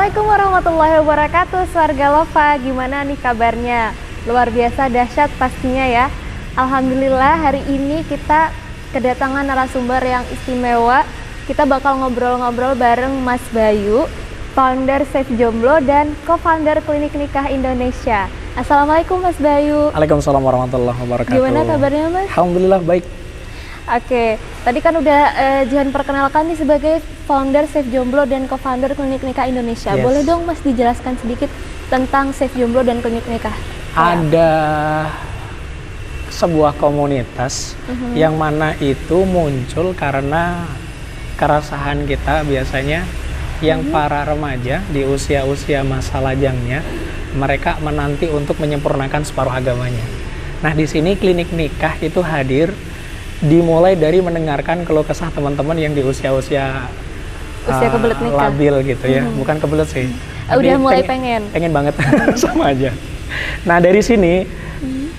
Assalamualaikum warahmatullahi wabarakatuh, Warga Lova. Gimana nih kabarnya? Luar biasa dahsyat pastinya ya. Alhamdulillah hari ini kita kedatangan narasumber yang istimewa. Kita bakal ngobrol-ngobrol bareng Mas Bayu, founder Safe Jomblo dan co-founder Klinik Nikah Indonesia. Assalamualaikum Mas Bayu. Waalaikumsalam warahmatullahi wabarakatuh. Gimana kabarnya Mas? Alhamdulillah baik. Oke, tadi kan udah Jihan perkenalkan nih sebagai founder Safe Jomblo dan co-founder Klinik Nikah Indonesia. Yes. Boleh dong Mas dijelaskan sedikit tentang Safe Jomblo dan Klinik Nikah? Ada sebuah komunitas yang mana itu muncul karena keresahan kita biasanya yang para remaja di usia-usia masa lajangnya, mereka menanti untuk menyempurnakan separuh agamanya. Nah, di sini Klinik Nikah itu hadir dimulai dari mendengarkan keluh kesah teman-teman yang di usia-usia kebelet nikah, labil gitu ya. Bukan kebelet sih, udah mulai pengen banget sama aja. Nah, dari sini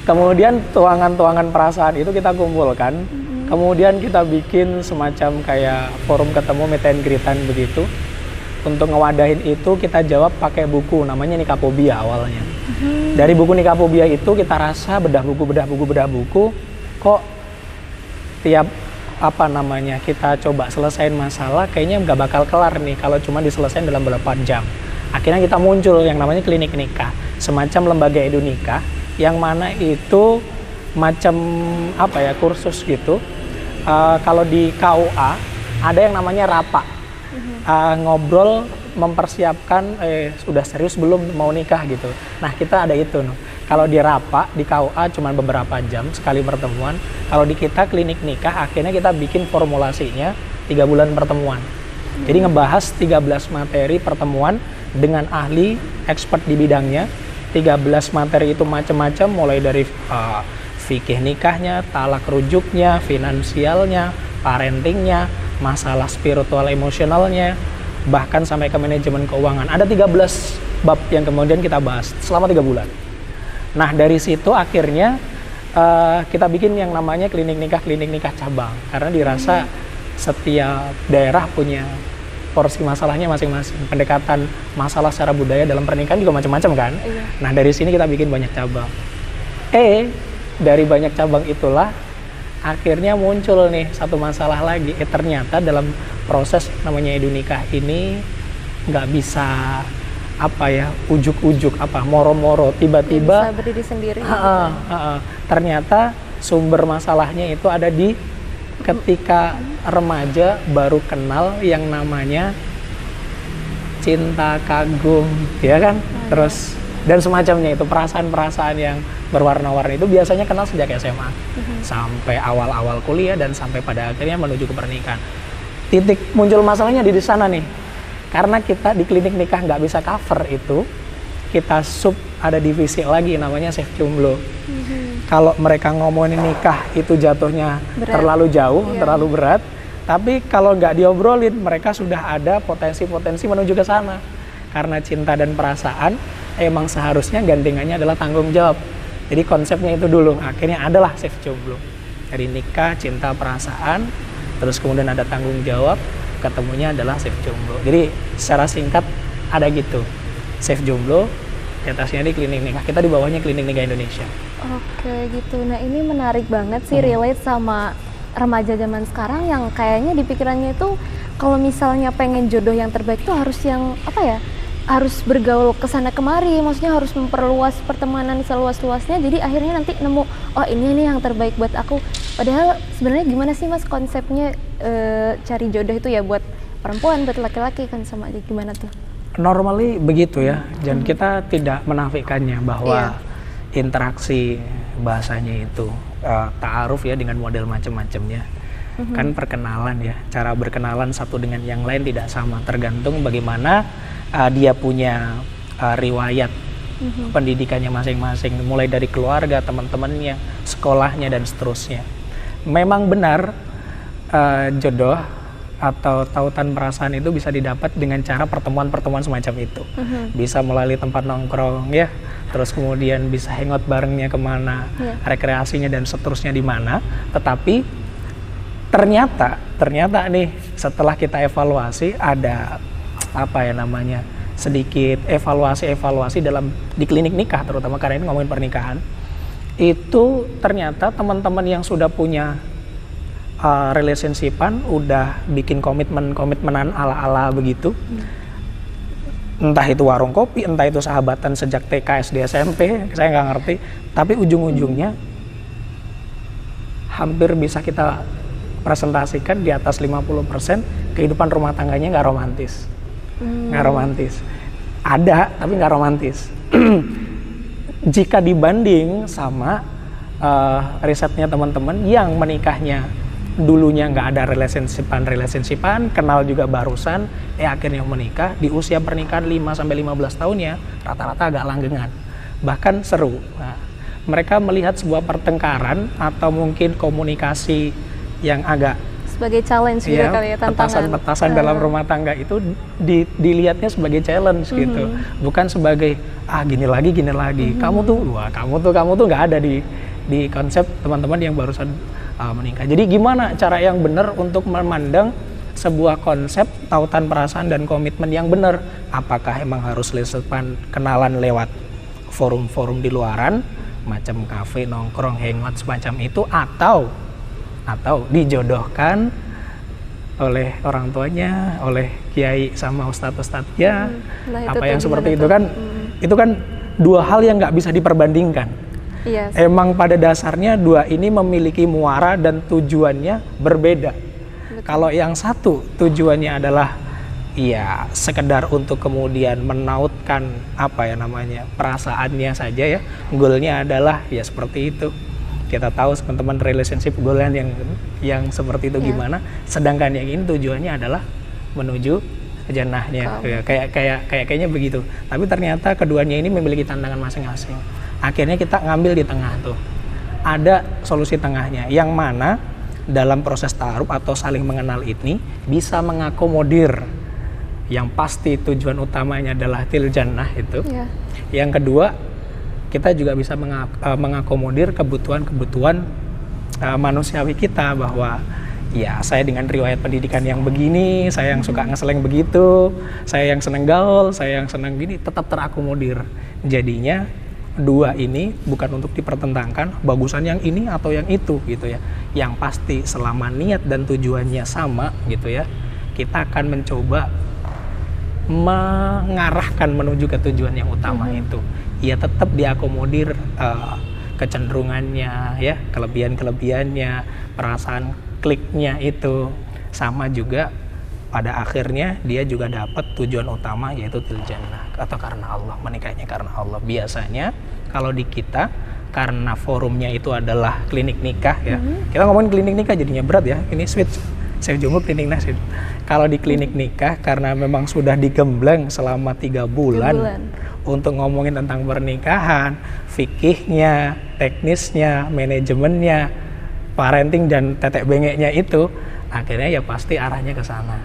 kemudian tuangan-tuangan perasaan itu kita kumpulkan, kemudian kita bikin semacam kayak forum ketemu meet and greet-an begitu. Untuk ngewadahin itu kita jawab pakai buku namanya Nikahphobia awalnya. Dari buku Nikahphobia itu kita rasa bedah buku kok tiap kita coba selesain masalah kayaknya nggak bakal kelar nih kalau cuma diselesain dalam beberapa jam. Akhirnya kita muncul yang namanya Klinik Nikah, semacam lembaga edu nikah yang mana itu macam kursus gitu. Kalau di KUA ada yang namanya RAPA, ngobrol mempersiapkan sudah serius belum mau nikah gitu. Nah, kita ada itu. Kalau di RAPA, di KUA cuma beberapa jam sekali pertemuan. Kalau di kita Klinik Nikah, akhirnya kita bikin formulasinya 3 bulan pertemuan. Jadi ngebahas 13 materi pertemuan dengan ahli, expert di bidangnya. 13 materi itu macam-macam, mulai dari fikih nikahnya, talak rujuknya, finansialnya, parentingnya, masalah spiritual emosionalnya, bahkan sampai ke manajemen keuangan. Ada 13 bab yang kemudian kita bahas selama 3 bulan. Nah, dari situ akhirnya kita bikin yang namanya klinik nikah cabang, karena dirasa setiap daerah punya porsi masalahnya masing-masing. Pendekatan masalah secara budaya dalam pernikahan juga macam-macam kan. Nah, dari sini kita bikin banyak cabang. Dari banyak cabang itulah akhirnya muncul nih satu masalah lagi. Ternyata dalam proses namanya edu nikah ini nggak bisa ujuk-ujuk moro-moro tiba-tiba bisa berdiri sendiri. Ternyata sumber masalahnya itu ada di ketika remaja baru kenal yang namanya cinta, kagum, ya kan? Terus dan semacamnya itu, perasaan-perasaan yang berwarna-warni itu biasanya kenal sejak SMA sampai awal-awal kuliah dan sampai pada akhirnya menuju ke pernikahan. Titik muncul masalahnya di sana nih. Karena kita di Klinik Nikah nggak bisa cover itu, kita ada divisi lagi namanya Safe Jomblo. Kalau mereka ngomongin nikah itu jatuhnya terlalu jauh, terlalu berat. Tapi kalau nggak diobrolin, mereka sudah ada potensi-potensi menuju ke sana. Karena cinta dan perasaan, emang seharusnya gandengannya adalah tanggung jawab. Jadi konsepnya itu dulu, akhirnya adalah Safe Jomblo. Dari nikah, cinta, perasaan, terus kemudian ada tanggung jawab, ketemunya adalah Safe Jomblo. Jadi secara singkat ada gitu, Safe Jomblo, di atasnya di Klinik Nikah, kita di bawahnya Klinik Nikah Indonesia. Oke gitu. Nah, ini menarik banget sih, relate sama remaja zaman sekarang yang kayaknya di pikirannya itu kalau misalnya pengen jodoh yang terbaik tuh harus yang harus bergaul kesana kemari, maksudnya harus memperluas pertemanan seluas-luasnya, jadi akhirnya nanti nemu, oh ini nih yang terbaik buat aku. Padahal sebenarnya gimana sih Mas konsepnya cari jodoh itu ya buat perempuan, buat laki-laki kan sama aja, gimana tuh? Normally begitu ya, dan kita tidak menafikannya bahwa interaksi bahasanya itu ta'aruf ya dengan model macam-macamnya. Kan perkenalan ya, cara berkenalan satu dengan yang lain tidak sama, tergantung bagaimana dia punya riwayat pendidikannya masing-masing, mulai dari keluarga, teman-temannya, sekolahnya, dan seterusnya. Memang benar jodoh atau tautan perasaan itu bisa didapat dengan cara pertemuan-pertemuan semacam itu. Bisa melalui tempat nongkrong ya, terus kemudian bisa hangout barengnya kemana, rekreasinya dan seterusnya di mana. Tetapi ternyata nih setelah kita evaluasi ada sedikit evaluasi dalam di klinik nikah, terutama karena ini ngomongin pernikahan, itu ternyata teman-teman yang sudah punya relationshipan, udah bikin komitmenan ala-ala begitu, entah itu warung kopi, entah itu sahabatan sejak TK, SD, SMP, saya nggak ngerti, tapi ujung-ujungnya hampir bisa kita presentasikan di atas 50% kehidupan rumah tangganya nggak romantis. Nggak romantis. Ada, tapi nggak romantis. Jika dibanding sama risetnya teman-teman yang menikahnya dulunya nggak ada relationshipan, kenal juga barusan, akhirnya menikah, di usia pernikahan 5-15 tahun ya, rata-rata agak langgengan. Bahkan seru. Nah, mereka melihat sebuah pertengkaran atau mungkin komunikasi yang agak sebagai challenge juga kali ya, tantangan. Petasan dalam rumah tangga itu dilihatnya sebagai challenge gitu, bukan sebagai gini lagi. Kamu tuh nggak ada di konsep teman-teman yang barusan menikah. Jadi gimana cara yang benar untuk memandang sebuah konsep tautan perasaan dan komitmen yang benar? Apakah emang harus kenalan lewat forum-forum di luaran, macam kafe, nongkrong, hangout semacam itu, atau dijodohkan oleh orang tuanya, oleh kiai sama ustadz-ustadznya, apa yang seperti itu kan? Itu kan dua hal yang nggak bisa diperbandingkan. Yes. Emang pada dasarnya dua ini memiliki muara dan tujuannya berbeda. Kalau yang satu tujuannya adalah ya sekedar untuk kemudian menautkan perasaannya saja ya, goalnya adalah ya seperti itu. Kita tahu teman-teman relationship goalnya yang seperti itu gimana. Sedangkan yang ini tujuannya adalah menuju jannahnya. Kayaknya begitu. Tapi ternyata keduanya ini memiliki tantangan masing-masing. Akhirnya kita ngambil di tengah tuh. Ada solusi tengahnya yang mana dalam proses ta'aruf atau saling mengenal ini bisa mengakomodir yang pasti tujuan utamanya adalah til jannah itu. Yeah. Yang kedua, kita juga bisa mengakomodir kebutuhan manusiawi kita, bahwa ya saya dengan riwayat pendidikan yang begini, saya yang suka ngeseleng begitu, saya yang seneng gaul, saya yang seneng gini, tetap terakomodir. Jadinya dua ini bukan untuk dipertentangkan bagusan yang ini atau yang itu gitu ya. Yang pasti selama niat dan tujuannya sama gitu ya, kita akan mencoba mengarahkan menuju ke tujuan yang utama itu. Ya tetap diakomodir kecenderungannya ya, kelebihannya, perasaan kliknya itu, sama juga pada akhirnya dia juga dapat tujuan utama, yaitu til jannah, atau karena Allah, menikahnya karena Allah. Biasanya kalau di kita karena forumnya itu adalah klinik nikah ya, kita ngomongin klinik nikah jadinya berat ya, ini switch saya jumbo klinik nasib. Kalau di klinik nikah karena memang sudah digembleng selama 3 bulan untuk ngomongin tentang pernikahan, fikihnya, teknisnya, manajemennya, parenting dan tetek bengeknya itu, akhirnya ya pasti arahnya ke sana.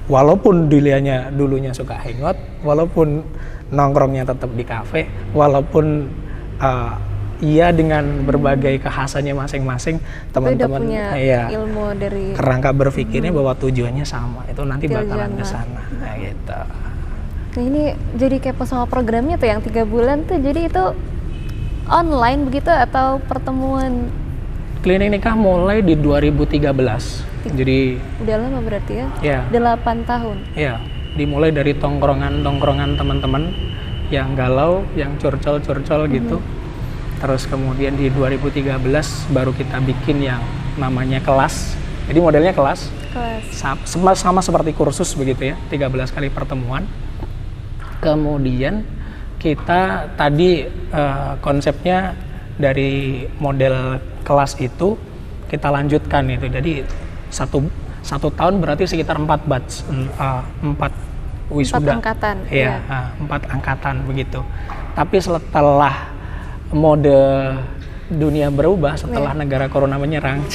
Walaupun dulunya suka hangout, walaupun nongkrongnya tetap di kafe, walaupun iya dengan berbagai kekhasannya masing-masing, teman-teman ya ilmu dari kerangka berpikirnya bahwa tujuannya sama, itu nanti bakalan ke sana. Nah gitu. Nah ini jadi kepo sama programnya tuh yang 3 bulan tuh, jadi itu online begitu atau pertemuan? Klinik nikah mulai di 2013. Jadi udah lama berarti ya? Ya. 8 tahun. Ya, dimulai dari tongkrongan teman-teman yang galau, yang curcol gitu. Terus kemudian di 2013 baru kita bikin yang namanya kelas. Jadi modelnya kelas. Sama seperti kursus begitu ya, 13 kali pertemuan. Kemudian kita tadi konsepnya dari model kelas itu kita lanjutkan itu. Jadi satu tahun berarti sekitar 4 batch, 4 wisuda. 4 angkatan. Iya, 4 angkatan begitu. Tapi setelah mode dunia berubah, setelah negara corona menyerang,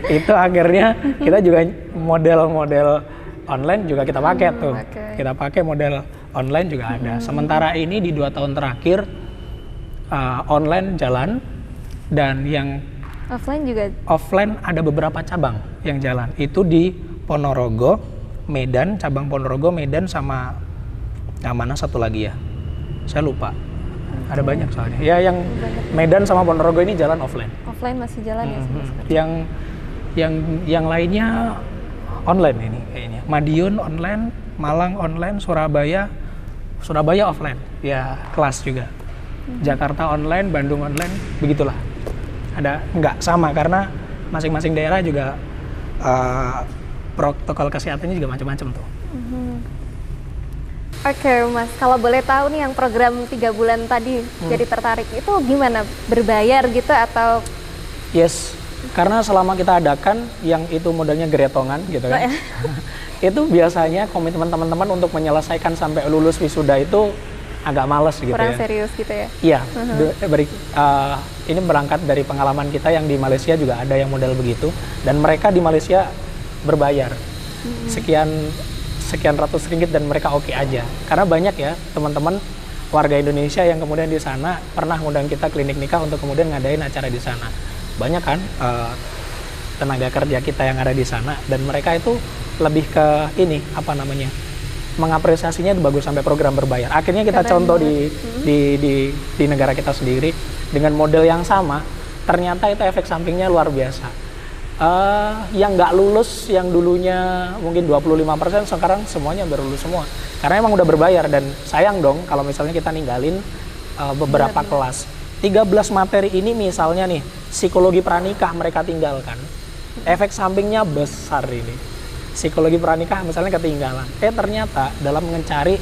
itu akhirnya kita juga model-model online juga kita pakai tuh. Kita pakai model online juga ada. Sementara ini di 2 tahun terakhir online jalan, dan yang offline ada beberapa cabang yang jalan. Itu di Ponorogo, Medan, cabang Ponorogo, Medan sama Nah, mana satu lagi ya? Saya lupa. Ada banyak soalnya. Ya, yang Medan sama Ponorogo ini jalan offline. Offline masih jalan ya sampai sekarang. Yang lainnya online ini kayaknya. Madiun online, Malang online, Surabaya offline. Ya, kelas juga. Jakarta online, Bandung online, begitulah. Ada nggak sama karena masing-masing daerah juga protokol kesehatannya juga macam-macam tuh. Oke Mas, kalau boleh tahu nih yang program 3 bulan tadi jadi tertarik itu gimana? Berbayar gitu atau? Yes, karena selama kita adakan yang itu modelnya gretongan gitu kan, itu biasanya komitmen teman-teman untuk menyelesaikan sampai lulus wisuda itu agak males gitu kurang ya. serius gitu ya? Iya, ini berangkat dari pengalaman kita yang di Malaysia juga ada yang model begitu, dan mereka di Malaysia berbayar sekian ratus ringgit dan mereka oke aja. Karena banyak ya teman-teman warga Indonesia yang kemudian di sana pernah ngundang kita klinik nikah untuk kemudian ngadain acara di sana. Banyak kan tenaga kerja kita yang ada di sana, dan mereka itu lebih ke ini apa namanya, mengapresiasinya itu bagus sampai program berbayar. Akhirnya kita contoh di negara kita sendiri dengan model yang sama, ternyata itu efek sampingnya luar biasa. Yang nggak lulus, yang dulunya mungkin 25%, sekarang semuanya berlulus semua. Karena emang udah berbayar, dan sayang dong kalau misalnya kita ninggalin beberapa kelas. 13 materi ini misalnya nih, psikologi pranikah mereka tinggalkan. Efek sampingnya besar ini. Psikologi pranikah misalnya ketinggalan. Ternyata dalam mencari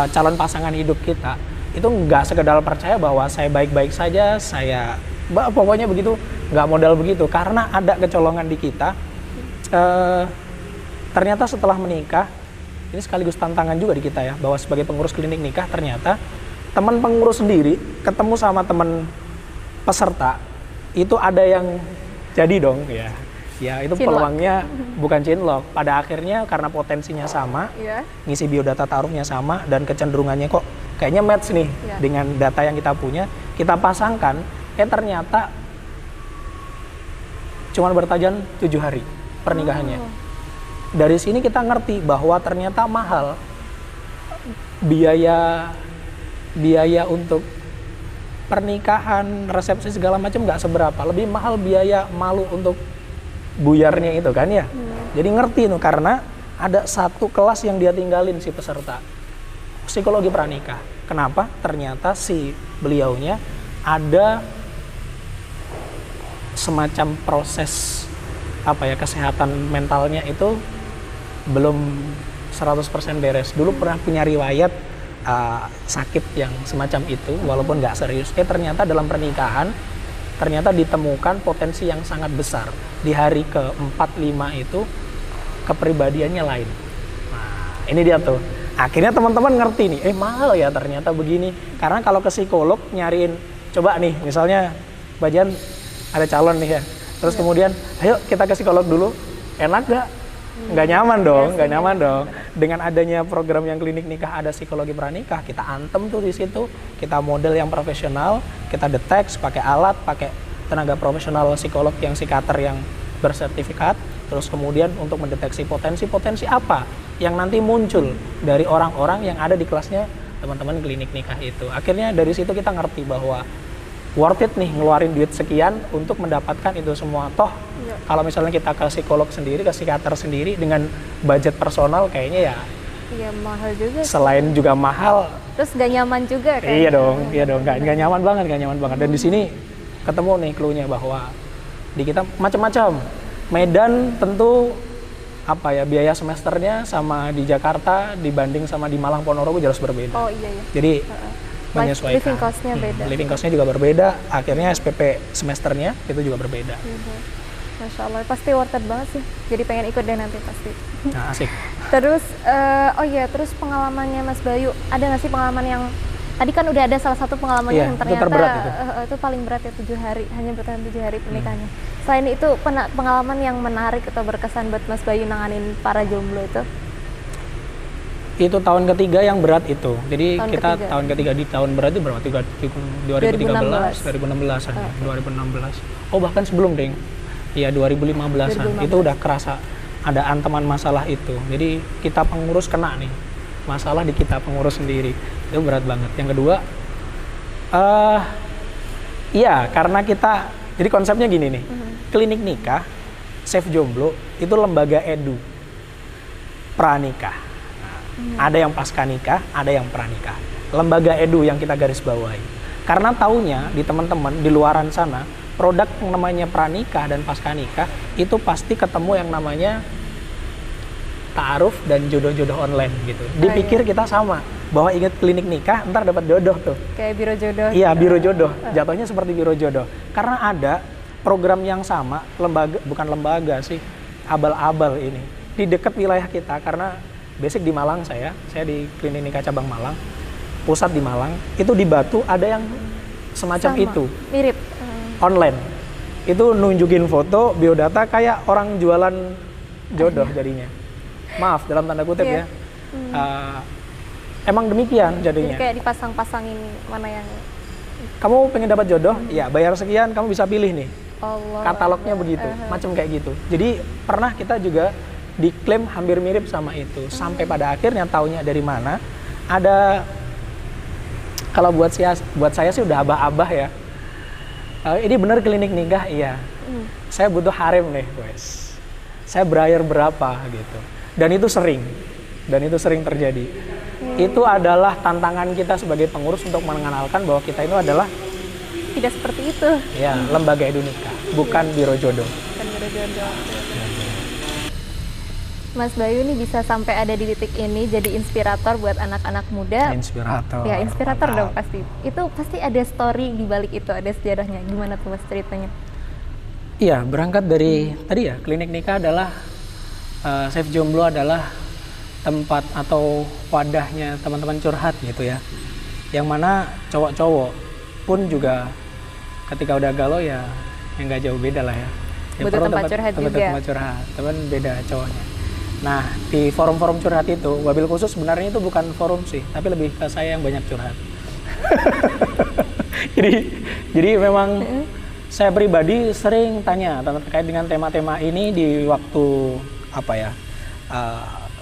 calon pasangan hidup kita, itu nggak sekedar percaya bahwa saya baik-baik saja, saya pokoknya begitu, nggak modal begitu, karena ada kecolongan di kita. Ternyata setelah menikah, ini sekaligus tantangan juga di kita ya, bahwa sebagai pengurus klinik nikah ternyata teman pengurus sendiri ketemu sama teman peserta itu ada yang jadi dong ya itu peluangnya bukan cinlok. Pada akhirnya karena potensinya sama, ngisi biodata taruhnya sama, dan kecenderungannya kok kayaknya match nih dengan data yang kita punya, kita pasangkan. Ternyata cuma bertajan 7 hari pernikahannya. Dari sini kita ngerti bahwa ternyata mahal biaya untuk pernikahan, resepsi segala macam nggak seberapa, lebih mahal biaya malu untuk buyarnya itu kan ya. Jadi ngerti tuh, karena ada satu kelas yang dia tinggalin si peserta, psikologi pranikah. Kenapa? Ternyata si beliaunya ada semacam proses kesehatan mentalnya itu belum 100% beres. Dulu pernah punya riwayat sakit yang semacam itu, walaupun nggak serius. Ternyata dalam pernikahan ternyata ditemukan potensi yang sangat besar. Di hari ke-4-5 itu kepribadiannya lain. Nah, ini dia tuh. Akhirnya teman-teman ngerti nih, mahal ya ternyata begini. Karena kalau ke psikolog nyariin, coba nih misalnya Bajan ada calon nih ya, terus kemudian ayo kita ke psikolog dulu, enak gak? Nggak nyaman dong, nggak nyaman dong. Dengan adanya program yang klinik nikah ada psikologi pranikah, kita antem tuh di situ, kita model yang profesional, kita detect pakai alat, pakai tenaga profesional psikolog yang psikiater yang bersertifikat, terus kemudian untuk mendeteksi potensi apa yang nanti muncul dari orang-orang yang ada di kelasnya teman-teman klinik nikah itu. Akhirnya dari situ kita ngerti bahwa worth it nih ngeluarin duit sekian untuk mendapatkan itu semua. Toh kalau misalnya kita ke psikolog sendiri, ke psikiater sendiri dengan budget personal kayaknya ya mahal juga. Selain juga mahal, terus gak nyaman juga kan? Iya dong, nggak nyaman banget. Dan di sini ketemu nih cluenya bahwa di kita macam-macam. Medan tentu biaya semesternya sama di Jakarta dibanding sama di Malang Ponorogo jelas berbeda. Oh iya. Jadi menyesuaikan. Living cost-nya beda. Living cost-nya juga berbeda. Akhirnya SPP semesternya itu juga berbeda. Masya Allah, pasti worth it banget sih. Jadi pengen ikut deh nanti pasti. Nah, asik. Terus, terus pengalamannya Mas Bayu, ada nggak sih pengalaman yang tadi kan udah ada salah satu pengalamannya yang ternyata itu paling berat ya, 7 hari, hanya bertahan 7 hari pernikahannya. Selain itu pengalaman yang menarik atau berkesan buat Mas Bayu nanganin para jomblo itu? Itu tahun ketiga yang berat itu. Jadi tahun ketiga di tahun berat itu berapa? 2016. Oh bahkan sebelum deng. Iya 2015-an. Itu udah kerasa ada anteman masalah itu. Jadi kita pengurus kena nih. masalah di kita pengurus sendiri. Itu berat banget. Yang kedua, iya, karena kita, jadi konsepnya gini nih, klinik nikah, Safe Jomblo, itu lembaga edu, pranikah. Nah, ada yang pasca nikah, ada yang pranikah. Lembaga edu yang kita garis bawahi. Karena taunya di teman-teman di luaran sana, produk yang namanya pranikah dan pasca nikah, itu pasti ketemu yang namanya ta'aruf dan jodoh-jodoh online gitu. Dipikir kita sama, bahwa ingat klinik nikah, ntar dapat jodoh tuh. Kayak biro jodoh. Iya, biro jodoh. Jatuhnya seperti biro jodoh. Karena ada program yang sama, lembaga, bukan lembaga sih, abal-abal ini. Di dekat wilayah kita, karena basic di Malang saya di klinik nikah cabang Malang, pusat di Malang, itu di Batu ada yang semacam Sama, itu. mirip. Online. Itu nunjukin foto, biodata kayak orang jualan jodoh jadinya. Maaf, dalam tanda kutip ya. Emang demikian jadinya. Jadi kayak dipasang-pasangin mana yang... Kamu pengen dapat jodoh? Ya, bayar sekian, kamu bisa pilih nih. Allah. Katalognya begitu, macam kayak gitu. Jadi pernah kita juga diklaim hampir mirip sama itu. Sampai pada akhirnya taunya dari mana? Ada, kalau buat saya sih udah abah-abah ya. Ini bener klinik nikah? Iya. Saya butuh harem nih, guys. Saya bayar berapa gitu. Dan itu sering terjadi. Itu adalah tantangan kita sebagai pengurus untuk mengenalkan bahwa kita itu adalah tidak seperti itu. Ya, lembaga edu nikah, bukan biro jodoh. Bukan biro jodoh. Mas Bayu nih bisa sampai ada di titik ini jadi inspirator buat anak-anak muda. Inspirator. Ya, inspirator dong pasti. Itu pasti ada story di balik itu, ada sejarahnya. Gimana tuh Mas ceritanya? Iya, berangkat dari tadi ya, klinik nikah adalah Safe Jomblo adalah tempat atau wadahnya teman-teman curhat gitu ya. Yang mana cowok-cowok pun juga ketika udah galau ya nggak jauh beda lah ya. Butuh tempat curhat juga. Tempat curhat, teman beda cowoknya. Nah, di forum-forum curhat itu, wabil khusus sebenarnya itu bukan forum sih, tapi lebih ke saya yang banyak curhat. jadi memang saya pribadi sering tanya terkait dengan tema-tema ini di waktu apa ya,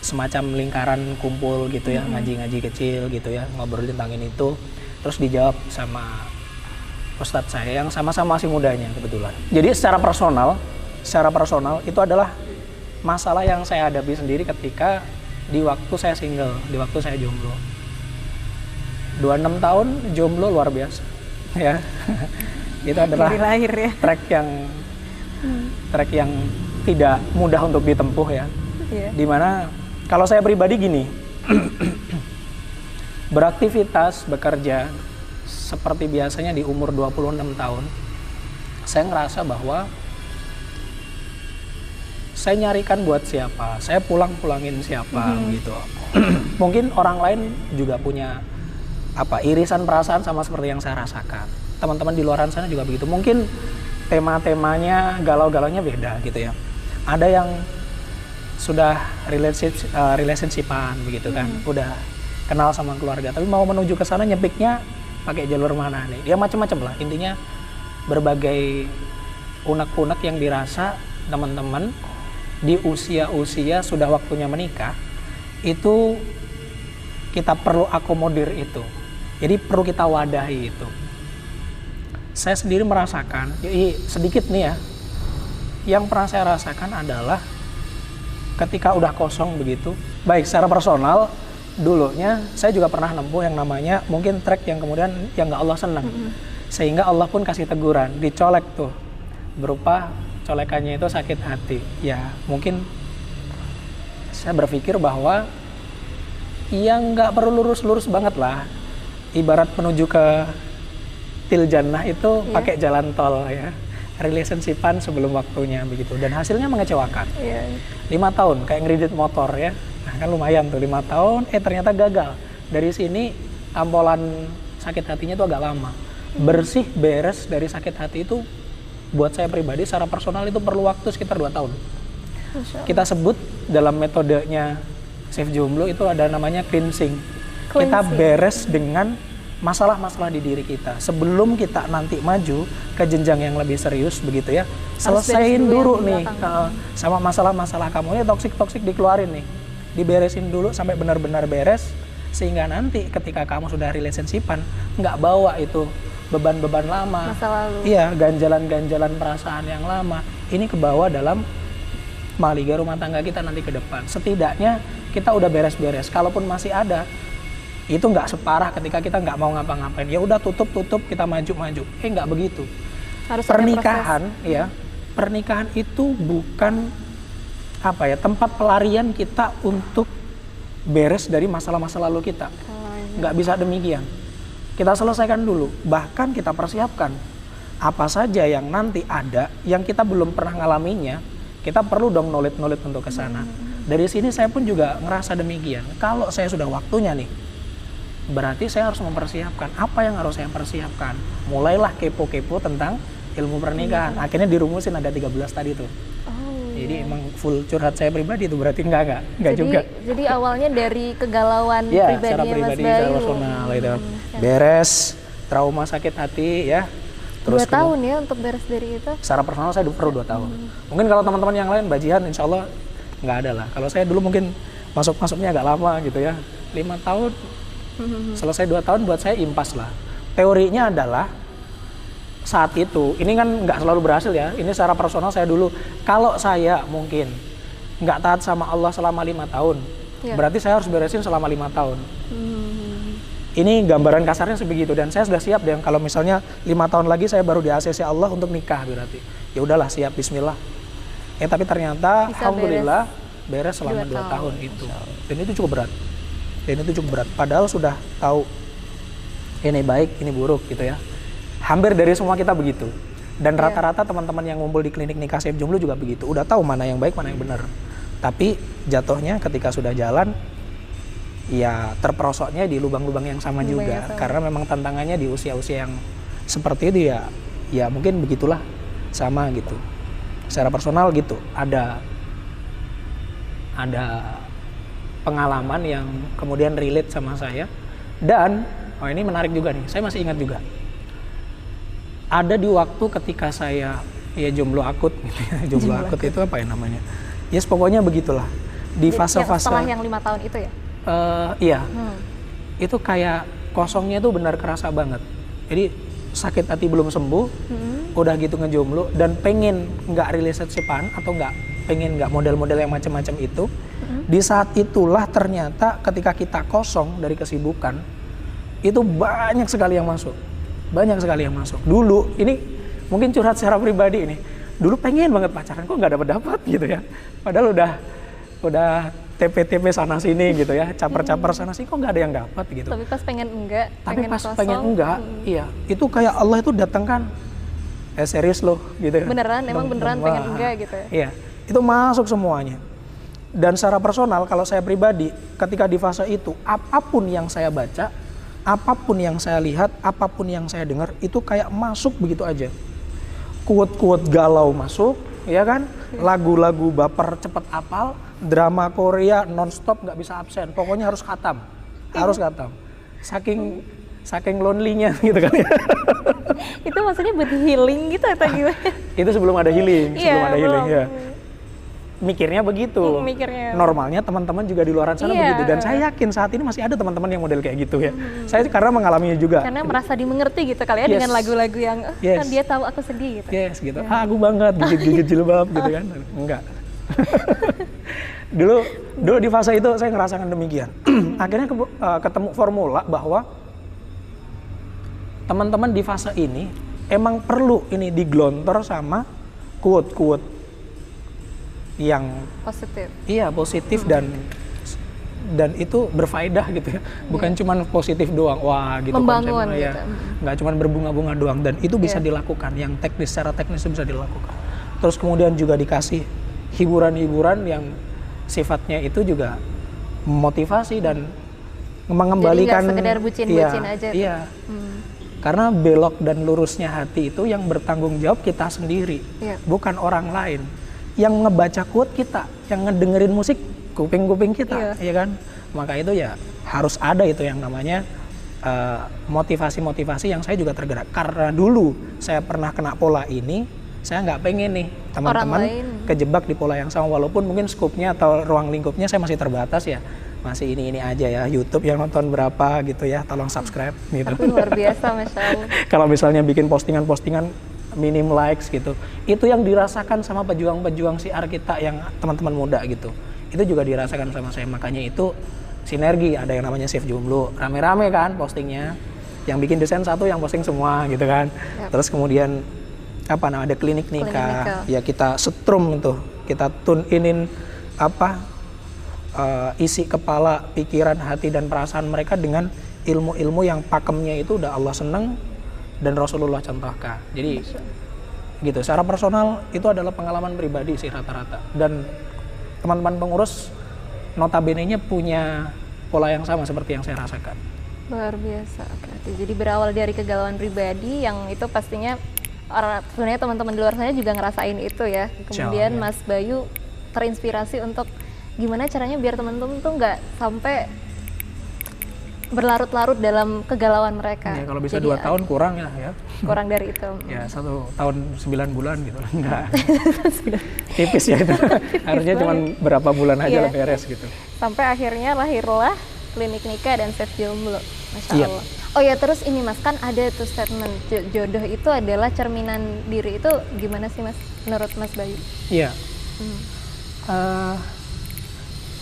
semacam lingkaran kumpul gitu ya, ngaji-ngaji kecil gitu ya, ngobrol tentang ini itu, terus dijawab sama ustadz saya yang sama-sama masih mudanya kebetulan. Jadi secara personal itu adalah masalah yang saya hadapi sendiri ketika di waktu saya single, di waktu saya jomblo. 26 tahun jomblo luar biasa ya. Itu adalah lahir ya. track yang tidak mudah untuk ditempuh ya. Dimana kalau saya pribadi gini, beraktivitas, bekerja seperti biasanya di umur 26 tahun, saya ngerasa bahwa saya nyarikan buat siapa, saya pulangin siapa gitu. Mungkin orang lain juga punya irisan perasaan sama seperti yang saya rasakan. Teman-teman di luaran sana juga begitu. Mungkin tema-temanya, galau-galaunya beda gitu ya. Ada yang sudah relationshipan begitu kan, udah kenal sama keluarga, tapi mau menuju ke sana nyepiknya pakai jalur mana nih? Ya macam-macam lah. Intinya berbagai unek-unek yang dirasa teman-teman di usia-usia sudah waktunya menikah, itu kita perlu akomodir itu. Jadi perlu kita wadahi itu. Saya sendiri merasakan, jadi sedikit nih ya, yang pernah saya rasakan adalah ketika udah kosong begitu, baik secara personal, dulunya saya juga pernah nempuh yang namanya mungkin track yang kemudian yang nggak Allah senang. Sehingga Allah pun kasih teguran, dicolek tuh, berupa colekannya itu sakit hati. Ya mungkin saya berpikir bahwa yang nggak perlu lurus-lurus banget lah. Ibarat menuju ke til jannah itu pakai jalan tol ya. Relationshipan sebelum waktunya begitu. Dan hasilnya mengecewakan. 5 tahun kayak ngeridit motor ya. Nah kan lumayan tuh 5 tahun, ternyata gagal. Dari sini tampolan sakit hatinya itu agak lama. Bersih, beres dari sakit hati itu buat saya pribadi secara personal itu perlu waktu sekitar 2 tahun. Kita sebut dalam metodenya Safe Jomblo itu ada namanya cleansing. Kita beres dengan masalah-masalah di diri kita sebelum kita nanti maju ke jenjang yang lebih serius begitu ya. Selesaiin dulu nih sama masalah-masalah kamu ini, toksik dikeluarin nih. diberesin dulu sampai benar-benar beres, sehingga nanti ketika kamu sudah relationshipan nggak bawa itu beban-beban lama, Masa lalu. iya, ganjalan-ganjalan perasaan yang lama ini ke bawah dalam maliga rumah tangga kita nanti ke depan. Setidaknya kita udah beres-beres, kalaupun masih ada itu nggak separah ketika kita nggak mau ngapa-ngapain, ya udah tutup kita maju-maju. Nggak begitu. Harus Pernikahan ya, pernikahan itu bukan apa ya, tempat pelarian kita untuk beres dari masalah-masa lalu kita. Nggak bisa demikian. Kita selesaikan dulu, bahkan kita persiapkan apa saja yang nanti ada yang kita belum pernah ngalaminya. Kita perlu dong knowledge untuk ke sana. Dari sini saya pun juga ngerasa demikian. Kalau saya sudah waktunya nih, berarti saya harus mempersiapkan apa yang harus saya persiapkan. Mulailah kepo-kepo tentang ilmu pernikahan. Akhirnya dirumusin ada 13 tadi tuh. Jadi emang full curhat saya pribadi itu, berarti enggak juga. Jadi awalnya dari kegalauan Ya, pribadinya secara Mas pribadi, Bayu. secara personal itu. Beres, trauma sakit hati ya. 2 tahun ya untuk beres dari itu. Secara personal saya perlu 2 tahun. Mungkin kalau teman-teman yang lain bajihan insya Allah nggak ada lah. Kalau saya dulu mungkin masuknya agak lama gitu ya. 5 tahun, selesai 2 tahun buat saya impas lah. Teorinya adalah saat itu, ini kan nggak selalu berhasil ya. Ini secara personal saya dulu, kalau saya mungkin nggak taat sama Allah selama 5 tahun, berarti saya harus beresin selama 5 tahun. Ini gambaran kasarnya sebegitu, dan saya sudah siap deh kalau misalnya 5 tahun lagi saya baru di ACC Allah untuk nikah, berarti ya udahlah siap, bismillah. Tapi ternyata bisa alhamdulillah beres selama 2 tahun itu. Dan itu cukup berat. Padahal sudah tahu ini baik, ini buruk gitu ya. Hampir dari semua kita begitu. Dan rata-rata teman-teman yang ngumpul di klinik nikah Saif Jomblo juga begitu. Udah tahu mana yang baik, mana yang benar. Tapi jatuhnya ketika sudah jalan, ya terperosoknya di lubang-lubang yang sama juga. Karena memang tantangannya di usia-usia yang seperti itu ya mungkin begitulah, sama gitu. Secara personal gitu, ada pengalaman yang kemudian relate sama saya. Dan ini menarik juga nih, saya masih ingat juga. Ada di waktu ketika saya jomblo akut gitu ya. Jomblo akut itu apa ya namanya? Yes, pokoknya begitulah. Di fase-fase setelah yang 5 tahun itu ya? Iya. Itu kayak kosongnya tuh benar kerasa banget. Jadi sakit hati belum sembuh, udah gitu ngejomblo dan pengen nggak relationship-an atau nggak model-model yang macam-macam itu. Di saat itulah ternyata ketika kita kosong dari kesibukan, itu banyak sekali yang masuk. Dulu ini mungkin curhat secara pribadi ini. Dulu pengen banget pacaran, kok nggak dapat gitu ya. Padahal udah TP sana sini gitu ya, caper sana sini, kok nggak ada yang dapat gitu. Tapi pas pengen enggak, iya, itu kayak Allah itu datangkan, serius loh gitu ya. Beneran pengen enggak gitu ya. Iya, itu masuk semuanya. Dan secara personal kalau saya pribadi, ketika di fase itu, apapun yang saya baca, apapun yang saya lihat, apapun yang saya dengar, itu kayak masuk begitu aja. Quote-quote galau masuk, ya kan? Lagu-lagu baper cepet apal, drama Korea nonstop nggak bisa absen. Pokoknya harus khatam. Saking lonely-nya gitu kan ya. Itu maksudnya buat healing gitu atau gimana? Itu sebelum ada healing, ya. Mikirnya begitu. Normalnya teman-teman juga di luar sana begitu, dan saya yakin saat ini masih ada teman-teman yang model kayak gitu ya. Saya karena mengalaminya juga. Karena merasa dimengerti gitu kali ya, dengan lagu-lagu yang kan dia tahu aku sedih gitu. Gitu. Aku banget gigit jilbab gitu kan. Enggak. Dulu di fase itu saya ngerasakan demikian. Akhirnya ketemu formula bahwa teman-teman di fase ini emang perlu ini diglontor sama quote-quote yang positif. Iya, positif dan itu berfaedah gitu ya. Bukan cuman positif doang. Wah, gitu membangun konsepnya gitu. Ya. Nggak cuman berbunga-bunga doang, dan itu bisa dilakukan. Yang secara teknis itu bisa dilakukan. Terus kemudian juga dikasih hiburan-hiburan yang sifatnya itu juga motivasi dan mengembalikan. Jadi nggak sekedar bucin-bucin aja. Iya. Karena belok dan lurusnya hati itu yang bertanggung jawab kita sendiri, bukan orang lain. Yang ngebaca quote kita, yang ngedengerin musik kuping-kuping kita, ya kan? Maka itu ya harus ada itu yang namanya motivasi-motivasi yang saya juga tergerak. Karena dulu saya pernah kena pola ini, Saya nggak pengen nih teman-teman lain. kejebak di pola yang sama, walaupun mungkin skupnya atau ruang lingkupnya saya masih terbatas ya, masih ini aja ya, YouTube yang nonton berapa gitu ya, tolong subscribe gitu. Tapi luar biasa, Masya Allah. Kalau misalnya bikin postingan-postingan minim likes gitu, itu yang dirasakan sama pejuang-pejuang siar kita yang teman-teman muda gitu, itu juga dirasakan sama saya. Makanya itu sinergi, ada yang namanya Save Jomblo, rame-rame kan postingnya, yang bikin desain satu yang posting semua gitu kan. Terus kemudian apa namanya, ada klinik nikah, ya kita setrum tuh, kita tune inin apa isi kepala, pikiran, hati dan perasaan mereka dengan ilmu-ilmu yang pakemnya itu udah Allah seneng dan Rasulullah contohkan. Jadi gitu, secara personal itu adalah pengalaman pribadi sih rata-rata, dan teman-teman pengurus notabene-nya punya pola yang sama seperti yang saya rasakan. Luar biasa. Oke. Jadi berawal dari kegalauan pribadi yang itu pastinya sebenarnya teman-teman di luar sana juga ngerasain itu ya. Kemudian Mas Bayu terinspirasi untuk gimana caranya biar teman-teman tuh nggak sampai berlarut-larut dalam kegalauan mereka. Ya, kalau bisa 2 tahun kurang ya. Kurang dari itu. Ya 1 tahun 9 bulan gitu. Enggak. Tipis ya itu. Harusnya cuma berapa bulan aja lah beres gitu. Sampai akhirnya lahirlah Klinik Nikah dan Save Jomblo. Masya Allah. Oh ya, terus ini Mas, kan ada tuh statement jodoh itu adalah cerminan diri, itu gimana sih Mas menurut Mas Bayu? Iya.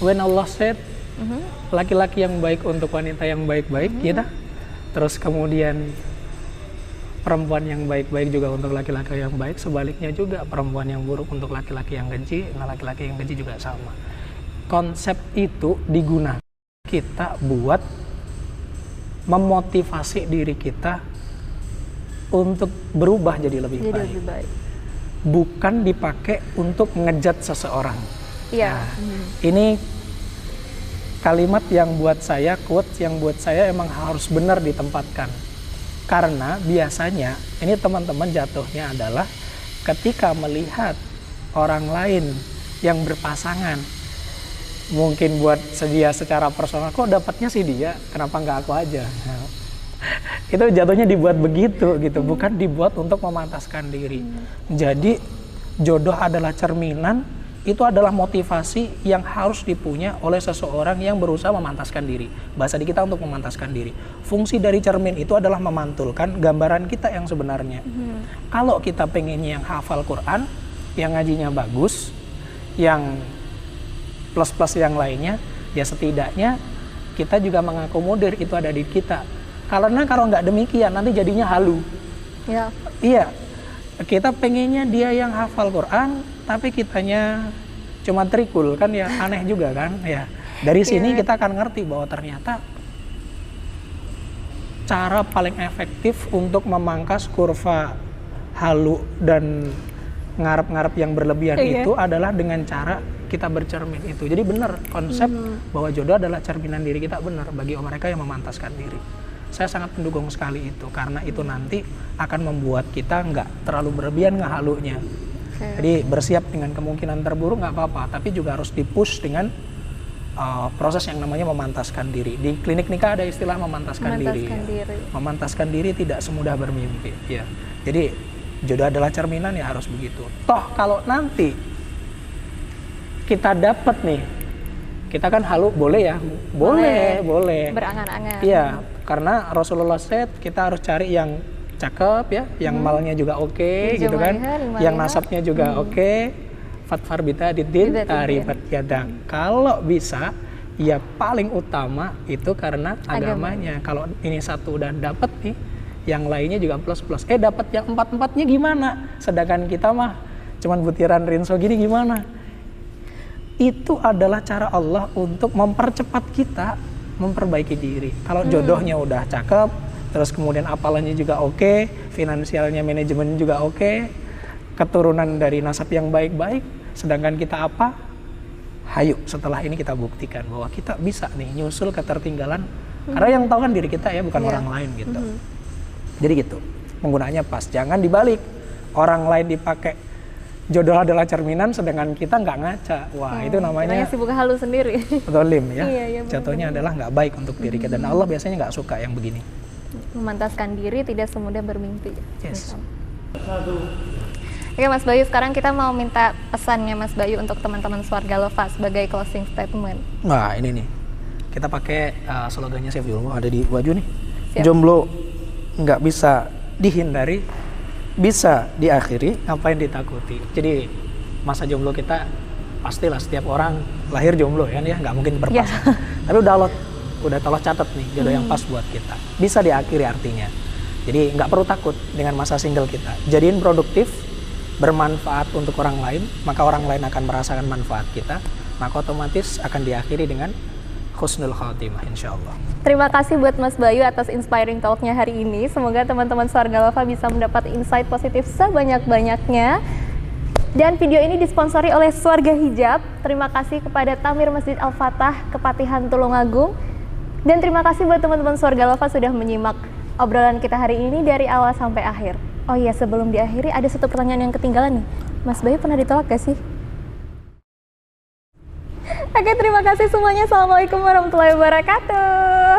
When Allah said laki-laki yang baik untuk wanita yang baik-baik gitu. Terus kemudian perempuan yang baik-baik juga untuk laki-laki yang baik, sebaliknya juga perempuan yang buruk untuk laki-laki yang keji, nah laki-laki yang keji juga sama. Konsep itu digunakan kita buat memotivasi diri kita untuk berubah jadi lebih baik. Bukan dipakai untuk ngejat seseorang. Iya. Nah, ini kalimat yang buat saya, quotes yang buat saya emang harus benar ditempatkan. Karena biasanya ini teman-teman jatuhnya adalah ketika melihat orang lain yang berpasangan, mungkin buat dia secara personal, kok dapatnya sih dia, kenapa nggak aku aja? Nah, itu jatuhnya dibuat begitu gitu, bukan dibuat untuk memantaskan diri. Jadi jodoh adalah cerminan, itu adalah motivasi yang harus dipunya oleh seseorang yang berusaha memantaskan diri. Bahasa di kita untuk memantaskan diri. Fungsi dari cermin itu adalah memantulkan gambaran kita yang sebenarnya. Kalau kita pengennya yang hafal Quran, yang ngajinya bagus, yang plus-plus yang lainnya, ya setidaknya kita juga mengakomodir itu ada di kita. Karena kalau nggak demikian nanti jadinya halu. Ya. Iya, kita pengennya dia yang hafal Quran, tapi kitanya cuma trikul, kan ya aneh juga kan ya. Dari sini kita akan ngerti bahwa ternyata cara paling efektif untuk memangkas kurva halu dan ngarep-ngarep yang berlebihan itu adalah dengan cara kita bercermin itu. Jadi benar konsep bahwa jodoh adalah cerminan diri kita, benar bagi mereka yang memantaskan diri. Saya sangat mendukung sekali itu, karena itu nanti akan membuat kita nggak terlalu berlebihan ngehalunya. Jadi bersiap dengan kemungkinan terburuk nggak apa-apa, tapi juga harus dipush dengan proses yang namanya memantaskan diri. Di klinik nikah ada istilah memantaskan diri. Memantaskan diri tidak semudah bermimpi. Ya. Jadi jodoh adalah cerminan, ya harus begitu. Toh kalau nanti kita dapat nih, kita kan halu boleh ya, boleh. Berangan-angan. Iya, karena Rasulullah said kita harus cari yang cakep ya, yang malnya juga oke, gitu kan, yang nasabnya juga oke. Fatfar bita didin tarifat yadak. Kalau bisa, ya paling utama itu karena agamanya. Kalau ini satu udah dapat nih, yang lainnya juga plus. Dapat yang 4-4-nya gimana? Sedangkan kita mah cuman butiran rinso gini gimana? Itu adalah cara Allah untuk mempercepat kita memperbaiki diri. Kalau jodohnya udah cakep, terus kemudian apalannya juga oke, finansialnya, manajemen juga oke, keturunan dari nasab yang baik-baik, sedangkan kita apa? Hayu, setelah ini kita buktikan bahwa kita bisa nih nyusul ketertinggalan, karena yang tahu kan diri kita ya, bukan orang lain gitu. Jadi gitu, penggunaannya pas, jangan dibalik. Orang lain dipakai jodoh adalah cerminan, sedangkan kita nggak ngaca. Wah, itu namanya sibuk halu sendiri. Zolim ya. Iya, jatuhnya adalah nggak baik untuk diri kita, dan Allah biasanya nggak suka yang begini. Memantaskan diri tidak semudah bermimpi. Yes. Oke Mas Bayu, sekarang kita mau minta pesannya Mas Bayu untuk teman-teman Swarga Lova sebagai closing statement. Nah ini nih, kita pakai slogannya Save Jomblo, ada di baju nih. Siap. Jomblo nggak bisa dihindari, bisa diakhiri, ngapain ditakuti. Jadi masa jomblo kita pastilah setiap orang lahir jomblo ya, nggak mungkin berpasangan. Tapi udah Allah catat nih jodoh yang pas buat kita. Bisa diakhiri artinya. Jadi nggak perlu takut dengan masa single kita. Jadiin produktif, bermanfaat untuk orang lain, maka orang lain akan merasakan manfaat kita, maka otomatis akan diakhiri dengan husnul khatimah insyaallah. Terima kasih buat Mas Bayu atas inspiring talk-nya hari ini. Semoga teman-teman Swarga Lova bisa mendapat insight positif sebanyak-banyaknya. Dan video ini disponsori oleh Swarga Hijab. Terima kasih kepada Tamir Masjid Al-Fatah, Kepatihan Tulungagung. Dan terima kasih buat teman-teman Swarga Lova sudah menyimak obrolan kita hari ini dari awal sampai akhir. Oh iya, sebelum diakhiri ada satu pertanyaan yang ketinggalan nih. Mas Bayu pernah ditolak gak sih? Oke, terima kasih semuanya. Assalamualaikum warahmatullahi wabarakatuh.